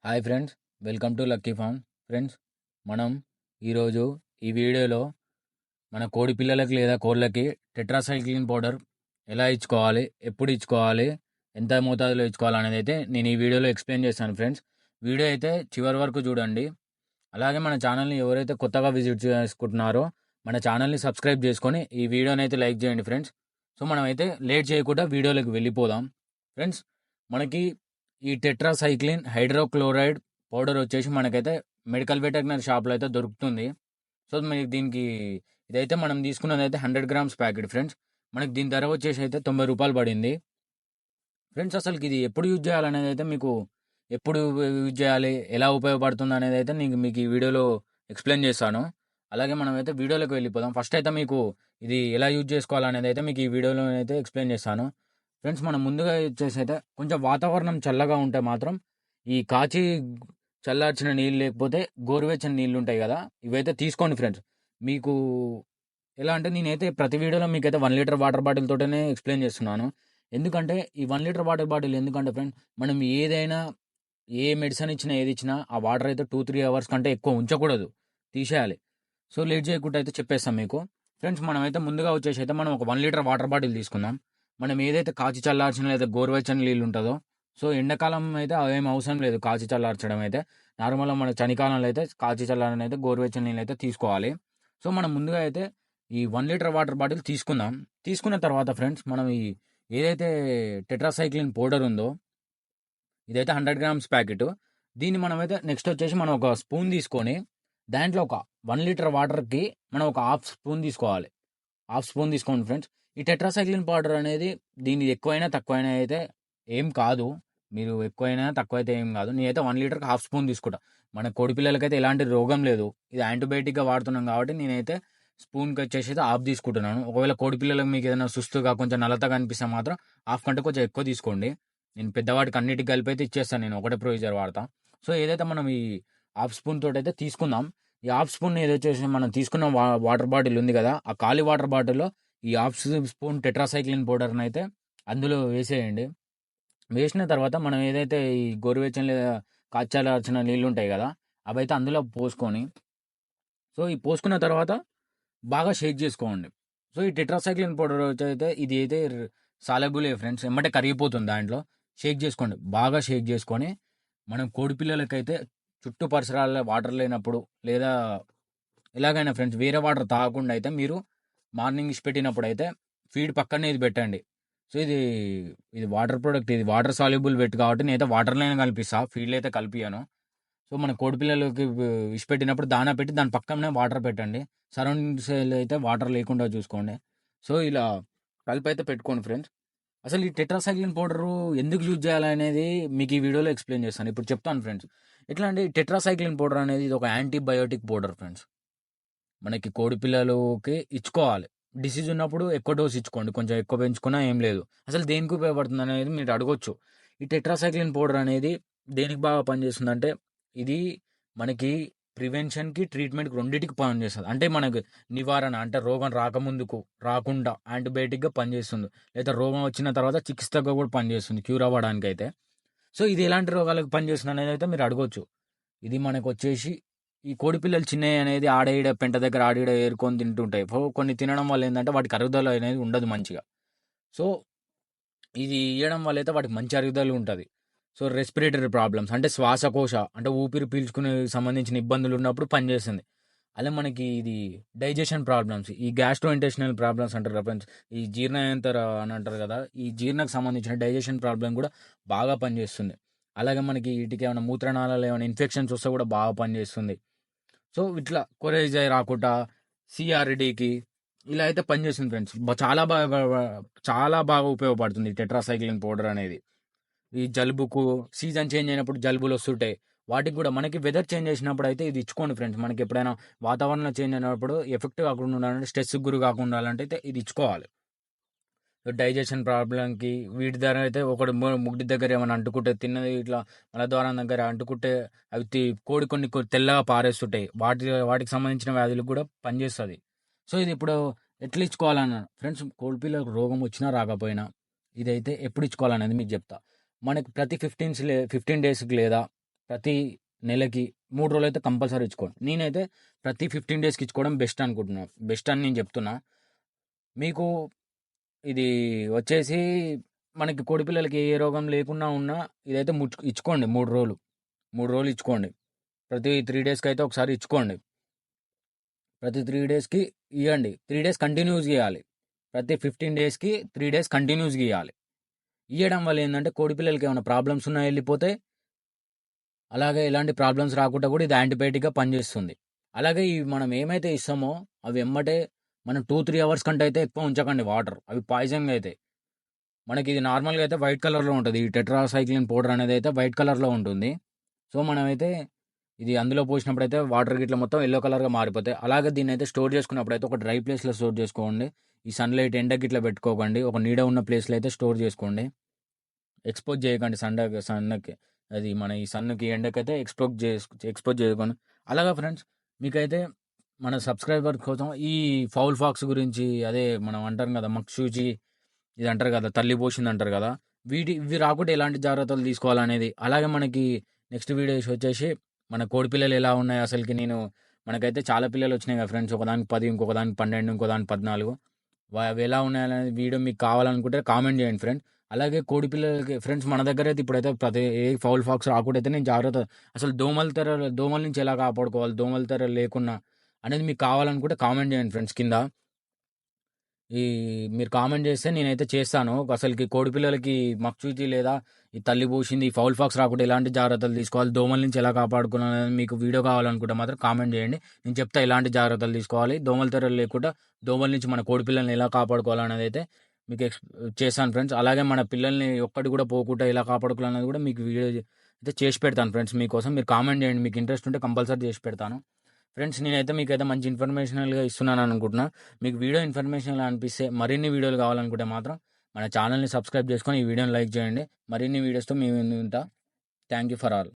Hi friends, welcome to lucky farm. Friends, మనం ఈరోజు ఈ వీడియోలో మన కోడి పిల్లలకి లేదా కోళ్ళకి టెట్రాసైక్లిన్ పౌడర్ ఎలా ఇచ్చుకోవాలి, ఎప్పుడు ఇచ్చుకోవాలి, ఎంత మోతాదులో ఇచ్చుకోవాలి అనేది అయితే నేను ఈ వీడియోలో ఎక్స్ప్లెయిన్ చేస్తాను. ఫ్రెండ్స్, వీడియో అయితే చివరి వరకు చూడండి. అలాగే మన ఛానల్ని ఎవరైతే కొత్తగా విజిట్ చేసుకుంటున్నారో మన ఛానల్ని సబ్స్క్రైబ్ చేసుకొని ఈ వీడియోని అయితే లైక్ చేయండి ఫ్రెండ్స్. సో మనం అయితే లేట్ చేయకుండా వీడియోలోకి వెళ్ళిపోదాం. ఫ్రెండ్స్, మనకి ఈ టెట్రాసైక్లిన్ హైడ్రోక్లోరైడ్ పౌడర్ వచ్చేసి మనకైతే మెడికల్ వెటర్నరీ షాప్లో అయితే దొరుకుతుంది. సో మనకి దీనికి ఇదైతే మనం తీసుకున్నది అయితే 100 గ్రామ్స్ ప్యాకెట్. ఫ్రెండ్స్, మనకి దీని ధర వచ్చేసి అయితే 90 రూపాయలు పడింది. ఫ్రెండ్స్, అసలుకి ఇది ఎప్పుడు యూజ్ చేయాలనేది అయితే మీకు ఎప్పుడు యూజ్ చేయాలి, ఎలా ఉపయోగపడుతుంది అనేది అయితే నేను మీకు ఈ వీడియోలో ఎక్స్ప్లెయిన్ చేస్తాను. అలాగే మనం అయితే వీడియోలోకి వెళ్ళిపోదాం. ఫస్ట్ అయితే మీకు ఇది ఎలా యూజ్ చేసుకోవాలనేది అయితే మీకు ఈ వీడియోలో అయితే ఎక్స్ప్లెయిన్ చేస్తాను. ఫ్రెండ్స్, మనం ముందుగా వచ్చేసి అయితే కొంచెం వాతావరణం చల్లగా ఉంటే మాత్రం ఈ కాచి చల్లార్చిన నీళ్ళు లేకపోతే గోరువెచ్చని నీళ్ళు ఉంటాయి కదా, ఇవైతే తీసుకోండి. ఫ్రెండ్స్, మీకు ఎలా అంటే నేనైతే ప్రతి వీడియోలో మీకైతే 1 లీటర్ వాటర్ బాటిల్ తోటనే ఎక్స్ప్లెయిన్ చేస్తున్నాను. ఎందుకంటే ఈ 1 లీటర్ వాటర్ బాటిల్ ఎందుకంటే ఫ్రెండ్, మనం ఏదైనా ఏ మెడిసిన్ ఇచ్చినా ఏది ఇచ్చినా ఆ వాటర్ అయితే 2-3 అవర్స్ కంటే ఎక్కువ ఉంచకూడదు, తీసేయాలి. సో లేట్ చేయకుండా అయితే చెప్పేస్తాం మీకు. ఫ్రెండ్స్, మనమైతే ముందుగా వచ్చేసి అయితే మనం ఒక 1 లీటర్ వాటర్ బాటిల్ తీసుకుందాం. మనం ఏదైతే కాచి చల్లార్చిన లేదా గోరువెచ్చని నీళ్ళు ఉంటుందో, సో ఎండాకాలం అయితే అవేం అవసరం లేదు కాచి చల్లార్చడం అయితే. నార్మల్గా మన చలికాలంలో అయితే కాచి చల్లారని అయితే గోరువెచ్చని నీళ్ళు అయితే తీసుకోవాలి. సో మనం ముందుగా అయితే ఈ 1 లీటర్ వాటర్ బాటిల్ తీసుకుందాం. తీసుకున్న తర్వాత ఫ్రెండ్స్, మనం ఈ ఏదైతే టెట్రాసైక్లిన్ పౌడర్ ఉందో ఇదైతే 100 గ్రామ్స్ ప్యాకెట్. దీన్ని మనమైతే నెక్స్ట్ వచ్చేసి మనం ఒక స్పూన్ తీసుకొని దాంట్లో ఒక 1 లీటర్ వాటర్కి మనం ఒక హాఫ్ స్పూన్ తీసుకోవాలి. హాఫ్ స్పూన్ తీసుకోండి ఫ్రెండ్స్. ఈ టెట్రాసైక్లిన్ పౌడర్ అనేది దీన్ని ఎక్కువైనా తక్కువైనా అయితే ఏం కాదు. మీరు ఎక్కువైనా తక్కువైతే ఏం కాదు. నేనైతే 1 లీటర్కి హాఫ్ స్పూన్ తీసుకుంటా. మన కోడి పిల్లలకైతే ఎలాంటి రోగం లేదు. ఇది యాంటీబయాటిక్గా వాడుతున్నాం కాబట్టి నేనైతే స్పూన్కి వచ్చేసి అయితే హాఫ్ తీసుకుంటున్నాను. ఒకవేళ కోడి పిల్లలకు మీకు ఏదైనా సుస్తుగా కొంచెం నల్లతగా అనిపిస్తే మాత్రం హాఫ్ కంటే కొంచెం ఎక్కువ తీసుకోండి. నేను పెద్దవాడికి అన్నిటికి కలిపి అయితే ఇచ్చేస్తాను, నేను ఒకటే ప్రొసీజర్ వాడతా. సో ఏదైతే మనం ఈ హాఫ్ స్పూన్ తోటి అయితే తీసుకుందాం. ఈ హాఫ్ స్పూన్ ఏదో వచ్చేసి మనం తీసుకున్న వాటర్ బాటిల్ ఉంది కదా, ఆ ఖాళీ వాటర్ బాటిల్లో ఈ హాఫ్ స్పూన్ టెట్రాసైక్లిన్ పౌడర్ని అయితే అందులో వేసేయండి. వేసిన తర్వాత మనం ఏదైతే ఈ గోరువెచ్చని లేదా కాచాల్సిన నీళ్ళు ఉంటాయి కదా, అవి అయితే అందులో పోసుకొని, సో ఈ పోసుకున్న తర్వాత బాగా షేక్ చేసుకోండి. సో ఈ టెట్రాసైక్లిన్ పౌడర్ అయితే ఇది అయితే సాలబులే ఫ్రెండ్స్, ఎమ్మటే కరిగిపోతుంది దాంట్లో. షేక్ చేసుకోండి, బాగా షేక్ చేసుకొని మనం కోడి పిల్లలకైతే చుట్టూ పరిసరాల్లో వాటర్ లేనప్పుడు లేదా ఎలాగైనా ఫ్రెండ్స్ వేరే వాటర్ తాగకుండా అయితే మీరు మార్నింగ్ ఇచ్చి పెట్టినప్పుడు అయితే ఫీడ్ పక్కనే ఇది పెట్టండి. సో ఇది ఇది వాటర్ ప్రోడక్ట్, ఇది వాటర్ సాల్యుబుల్ వెట్ కాబట్టి నేనైతే వాటర్లోనే కలిపిస్తా, ఫీడ్లో అయితే కలిపియాను. సో మన కోడి పిల్లలకి ఇచ్చి పెట్టినప్పుడు దానా పెట్టి దాని పక్కనే వాటర్ పెట్టండి. సరౌండింగ్స్ అయితే వాటర్ లేకుండా చూసుకోండి. సో ఇలా కలిపి అయితే పెట్టుకోండి ఫ్రెండ్స్. అసలు ఈ టెట్రాసైక్లిన్ పౌడరు ఎందుకు యూజ్ చేయాలనేది మీకు ఈ వీడియోలో ఎక్స్ప్లెయిన్ చేస్తాను. ఇప్పుడు చెప్తాను ఫ్రెండ్స్. ఎట్లా అంటే టెట్రాసైక్లిన్ పౌడర్ అనేది ఇది ఒక యాంటీబయోటిక్ పౌడర్ ఫ్రెండ్స్. మనకి కోడి పిల్లలకి ఇచ్చుకోవాలి. డిసీజ్ ఉన్నప్పుడు ఎక్కువ డోస్ ఇచ్చుకోండి, కొంచెం ఎక్కువ పెంచుకున్నా ఏం లేదు. అసలు దేనికి ఉపయోగపడుతుంది అనేది మీరు అడగొచ్చు. ఈ టెట్రాసైక్లిన్ పౌడర్ అనేది దేనికి బాగా పనిచేస్తుందంటే, ఇది మనకి ప్రివెన్షన్కి ట్రీట్మెంట్కి రెండింటికి పనిచేస్తుంది. అంటే మనకు నివారణ అంటే రోగం రాకముందుకు రాకుండా యాంటీబయాటిక్గా పనిచేస్తుంది, లేదా రోగం వచ్చిన తర్వాత చికిత్సగా కూడా పనిచేస్తుంది క్యూర్ అవ్వడానికి అయితే. సో ఇది ఎలాంటి రోగాలకు పనిచేస్తుంది అనేది అయితే మీరు అడగొచ్చు. ఇది మనకు వచ్చేసి ఈ కోడి పిల్లలు చిన్నవి అనేది ఆడేడ పెంట దగ్గర ఆడేడ ఏరుకొని తింటుంటాయి. కొన్ని తినడం వల్ల ఏంటంటే వాటికి అరుగుదల అనేది ఉండదు మంచిగా. సో ఇది ఇవ్వడం వల్ల అయితే వాటికి మంచి అరుగుదల ఉంటుంది. సో రెస్పిరేటరీ ప్రాబ్లమ్స్ అంటే శ్వాసకోశ అంటే ఊపిరి పీల్చుకునే సంబంధించిన ఇబ్బందులు ఉన్నప్పుడు పనిచేస్తుంది. అలా మనకి ఇది డైజెషన్ ప్రాబ్లమ్స్, ఈ గ్యాస్ట్రో ఇంటెస్టినల్ ప్రాబ్లమ్స్ అంటారు కదా ఫ్రెండ్స్, ఈ జీర్ణయంతర అని అంటారు కదా, ఈ జీర్ణకు సంబంధించిన డైజెషన్ ప్రాబ్లం కూడా బాగా పనిచేస్తుంది. అలాగే మనకి వీటికి ఏమైనా మూత్రనాళాలు ఏమైనా ఇన్ఫెక్షన్స్ వస్తే కూడా బాగా పనిచేస్తుంది. సో ఇట్లా కొరేజాయి రాకుండా సిఆర్డికి ఇలా అయితే పనిచేస్తుంది ఫ్రెండ్స్. చాలా బాగా ఉపయోగపడుతుంది ఈ టెట్రాసైక్లిన్ పౌడర్ అనేది. ఈ జలుబుకు సీజన్ చేంజ్ అయినప్పుడు జలుబులు వస్తుంటాయి, వాటికి కూడా మనకి వెదర్ చేంజ్ చేసినప్పుడు అయితే ఇది ఇచ్చుకోండి ఫ్రెండ్స్. మనకి ఎప్పుడైనా వాతావరణం చేంజ్ అయినప్పుడు ఎఫెక్ట్ కాకుండా ఉండాలంటే, స్ట్రెస్ గురి కాకుండా ఉండాలంటే అయితే ఇది ఇచ్చుకోవాలి. డైజెషన్ ప్రాబ్లంకి వీటి ద్వారా అయితే ఒకటి ముగ్గురి దగ్గర ఏమైనా అంటుకుంటే, తిన్నది ఇట్లా మలద్వారం దగ్గర అంటుకుంటే అవి కోడి కొన్ని తెల్లగా పారేస్తుంటాయి, వాటికి సంబంధించిన వ్యాధులకు కూడా పనిచేస్తుంది. సో ఇది ఇప్పుడు ఎట్లా ఇచ్చుకోవాలన్న ఫ్రెండ్స్, కోడి పిల్లలకు రోగం వచ్చినా రాకపోయినా ఇదైతే ఎప్పుడు ఇచ్చుకోవాలనేది మీకు చెప్తా. మనకి ప్రతి 15 డేస్కి లేదా ప్రతి నెలకి 3 రోజులైతే కంపల్సరీ ఇచ్చుకోండి. నేనైతే ప్రతి 15 డేస్‌కి ఇచ్చుకోవడం బెస్ట్ అనుకుంటున్నా. బెస్ట్ అని నేను చెప్తున్నా. మీకు ఇది వచ్చేసి మనకి కోడిపిల్లలకి ఏ రోగం లేకున్నా ఉన్నా ఇదైతే ఇచ్చుకోండి 3 రోజులు. 3 రోజులు ఇచ్చుకోండి. ప్రతి 3 డేస్‌కి అయితే ఒకసారి ఇచ్చుకోండి. ప్రతి 3 డేస్‌కి ఇయ్యండి. 3 డేస్ కంటిన్యూస్‌గా ఇయ్యాలి. ప్రతి 15 డేస్‌కి 3 డేస్ కంటిన్యూస్‌గా ఇయ్యాలి. ఇయ్యడం వల్ల ఏందంటే కోడిపిల్లలకి ఏమైనా ప్రాబ్లమ్స్ ఉన్నా వెళ్ళిపోతాయి. అలాగే ఎలాంటి ప్రాబ్లమ్స్ రాకుండా కూడా ఇది యాంటీబయాటిక్‌గా పనిచేస్తుంది. అలాగే మనం ఏమైతే ఇస్తామో అవి ఎమ్మటే మనం 2-3 అవర్స్ కంటే అయితే ఎక్కువ ఉంచకండి వాటర్. అవి పాయిజన్‌గా అయితాయి. మనకి ఇది నార్మల్‌గా అయితే వైట్ కలర్‌లో ఉంటది. ఈ టెట్రాసైక్లిన్ పౌడర్ అనేది అయితే వైట్ కలర్‌లో ఉంటుంది. సో, మనమైతే ఇది అందులో పోసినప్పుడైతే వాటర్ గిట్ల మొత్తం యెల్లో కలర్‌గా మారిపోతాయి. అలాగే దీన్నైతే స్టోర్ చేసుకున్నప్పుడైతే ఒక డ్రై ప్లేస్‌లో స్టోర్ చేసుకోండి. ఈ సన్‌లైట్ ఎండకి గిట్ల పెట్టుకోకండి. ఒక నీడ ఉన్న ప్లేస్‌లో అయితే స్టోర్ చేసుకోండి. ఎక్స్‌పోజ్ చేయకండి సన్‌కి. అది మన ఈ సన్‌కి ఎండకైతే ఎక్స్‌పోజ్ చేయకండి. అలాగా ఫ్రెండ్స్ మీకైతే మన సబ్స్క్రైబర్ కోసం ఈ ఫౌల్ ఫాక్స్ గురించి అదే మనం అంటాం కదా మక్షూచి ఇది అంటారు కదా తల్లి పోసింది అంటారు కదా ఇవి రాకుండా ఎలాంటి జాగ్రత్తలు తీసుకోవాలనేది అలాగే మనకి నెక్స్ట్ వీడియోస్ వచ్చేసి మన కోడి పిల్లలు ఎలా ఉన్నాయి అసలుకి మనకైతే చాలా పిల్లలు వచ్చినాయి కదా ఫ్రెండ్స్ ఒకదానికి 10 ఇంకొకదానికి 12 ఇంకోదానికి 14 అవి ఎలా ఉన్నాయనేది వీడియో మీకు కావాలనుకుంటే కామెంట్ చేయండి ఫ్రెండ్ అలాగే కోడి పిల్లలకి ఫ్రెండ్స్ మన దగ్గర అయితే ఇప్పుడైతే ప్రతి ఏ ఫౌల్ ఫాక్స్ రాకుండా అయితే నేను జాగ్రత్త అసలు దోమల నుంచి ఎలా కాపాడుకోవాలి దోమల తెర లేకున్నా అనేది మీకు కావాలనుకుంటే కామెంట్ చేయండి ఫ్రెండ్స్ కింద ఈ మీరు కామెంట్ చేస్తే నేనైతే చేస్తాను అసలుకి కోడి పిల్లలకి మక్చూచి లేదా ఈ తల్లి పూసింది ఈ ఫౌల్ ఫాక్స్ రాకుండా ఎలాంటి జాగ్రత్తలు తీసుకోవాలి దోమల నుంచి ఎలా కాపాడుకోవాలనేది మీకు వీడియో కావాలనుకుంటే మాత్రం కామెంట్ చేయండి నేను చెప్తా ఎలాంటి జాగ్రత్తలు తీసుకోవాలి దోమల తెరలు లేకుండా దోమల నుంచి మన కోడి పిల్లల్ని ఎలా కాపాడుకోవాలనేది అయితే మీకు చేస్తాను ఫ్రెండ్స్ అలాగే మన పిల్లల్ని ఒక్కటి కూడా పోకుండా ఎలా కాపాడుకోవాలనేది కూడా మీకు వీడియో అయితే చేసి పెడతాను ఫ్రెండ్స్ మీకోసం మీరు కామెంట్ చేయండి మీకు ఇంట్రెస్ట్ ఉంటే కంపల్సరీ చేసి పెడతాను ఫ్రెండ్స్ నేనైతే మీకైతే మంచి ఇన్ఫర్మేషనల్గా ఇస్తున్నాను అనుకుంటున్నా మీకు వీడియో ఇన్ఫర్మేషనల్ అనిపిస్తే మరిన్ని వీడియోలు కావాలనుకుంటే మాత్రం మన ఛానల్ని సబ్స్క్రైబ్ చేసుకొని ఈ వీడియోని లైక్ చేయండి మరిన్ని వీడియోస్తో మేము ఉంటా థ్యాంక్ యూ ఫర్ ఆల్